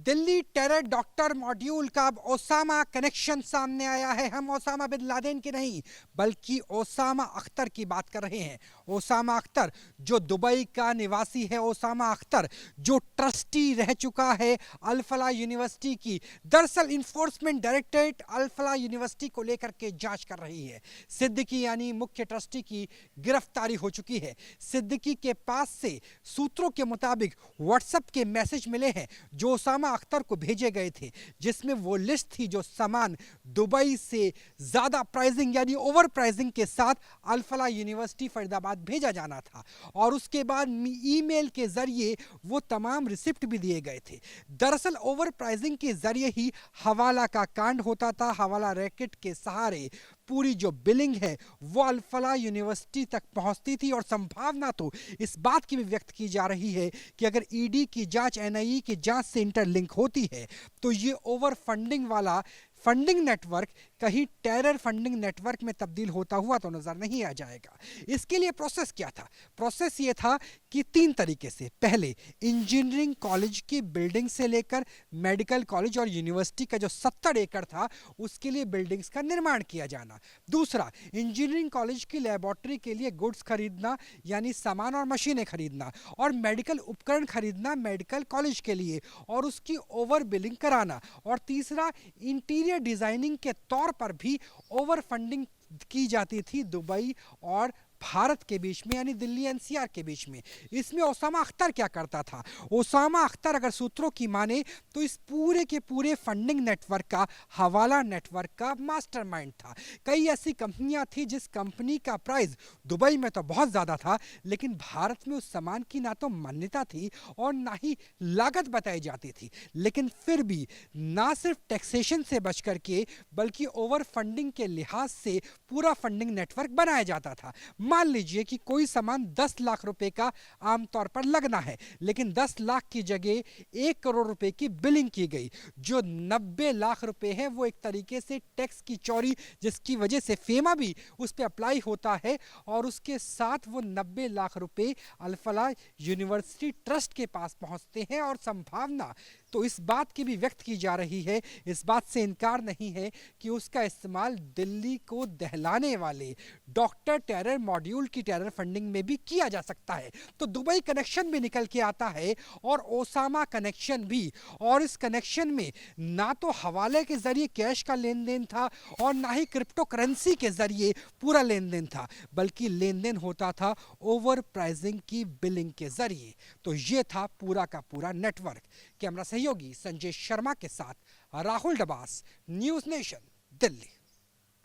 Delhi terror doctor module का अब Osama connection सामने आया है। हम ओसामा बिन लादेन की नहीं बल्कि ओसामा अख्तर की बात कर रहे हैं। ओसामा अख्तर जो दुबई का निवासी है, ओसामा अख्तर जो ट्रस्टी रह चुका है अल फलाह यूनिवर्सिटी की। दरअसल इन्फोर्समेंट डायरेक्टरेट अल फलाह यूनिवर्सिटी को लेकर के जांच कर रही है। सिद्दीकी यानी मुख्य ट्रस्टी की गिरफ्तारी हो चुकी है। सिद्दीकी के पास से सूत्रों के मुताबिक व्हाट्सएप के मैसेज मिले हैं जो ओसामा अख्तर को भेजे गए थे, जिसमें वो लिस्ट थी जो सामान दुबई से ज्यादा प्राइसिंग यानी ओवर प्राइसिंग के साथ अल फलाह यूनिवर्सिटी फरीदाबाद भेजा जाना था। और उसके बाद ईमेल के जरिए वो तमाम रिसिप्ट भी दिए गए थे। दरअसल ओवर प्राइसिंग के जरिए ही हवाला का कांड होता था। हवाला रैकेट के सहारे पूरी जो बिलिंग है वो अल फलाह यूनिवर्सिटी तक पहुंचती थी। और संभावना तो इस बात की भी व्यक्त की जा रही है कि अगर ईडी की जांच एनआईए की जांच से इंटरलिंक होती है तो ये ओवर फंडिंग वाला फंडिंग नेटवर्क कहीं टेरर फंडिंग नेटवर्क में तब्दील होता हुआ तो नजर नहीं आ जाएगा। इसके लिए प्रोसेस क्या था? प्रोसेस ये था कि 3 तरीके से, पहले इंजीनियरिंग कॉलेज की बिल्डिंग से लेकर मेडिकल कॉलेज और यूनिवर्सिटी का जो 70 एकड़ था उसके लिए बिल्डिंग्स का निर्माण किया जाना। दूसरा, इंजीनियरिंग कॉलेज की लैबोरेटरी के लिए गुड्स खरीदना यानी सामान और मशीनें खरीदना, और मेडिकल उपकरण खरीदना मेडिकल कॉलेज के लिए और उसकी ओवर बिलिंग कराना। और तीसरा, इंटीरियर डिजाइनिंग के तौर पर भी ओवर फंडिंग की जाती थी दुबई और भारत के बीच में यानी दिल्ली एनसीआर के बीच में। इसमें ओसामा अख्तर क्या करता था? ओसामा अख्तर अगर सूत्रों की माने तो इस पूरे के पूरे फंडिंग नेटवर्क का, हवाला नेटवर्क का मास्टरमाइंड था। कई ऐसी कंपनियां थी जिस कंपनी का प्राइस दुबई में तो बहुत ज्यादा था, लेकिन भारत में उस सामान की ना तो मान्यता थी और ना ही लागत बताई जाती थी। लेकिन फिर भी ना सिर्फ टैक्सेशन से बच करके बल्कि ओवर फंडिंग के लिहाज से पूरा फंडिंग नेटवर्क बनाया जाता था। मान लीजिए कि कोई सामान 10 लाख रुपए का आमतौर पर लगना है, लेकिन 10 लाख की जगह 1 करोड़ रुपए की बिलिंग की गई। जो 90 लाख रुपए है वो एक तरीके से टैक्स की चोरी, जिसकी वजह से फेमा भी उस पर अप्लाई होता है और उसके साथ वो 90 लाख रुपए अल फलाह यूनिवर्सिटी ट्रस्ट के पास पहुंचते हैं। और संभावना तो इस बात की भी व्यक्त की जा रही है, इस बात से इनकार नहीं है कि उसका इस्तेमाल दिल्ली को दहलाने वाले डॉक्टर टेरर मॉड्यूल की टेरर फंडिंग में भी किया जा सकता है। तो दुबई कनेक्शन भी निकल के आता है और ओसामा कनेक्शन भी। और इस कनेक्शन में ना तो हवाले के जरिए कैश का लेन देन था और ना ही क्रिप्टो करेंसी के जरिए पूरा लेन देन था, बल्कि लेन देन होता था ओवर प्राइसिंग की बिलिंग के जरिए। तो ये था पूरा का पूरा नेटवर्क। कैमरा सहयोगी संजय शर्मा के साथ राहुल डबास, न्यूज़ नेशन, दिल्ली।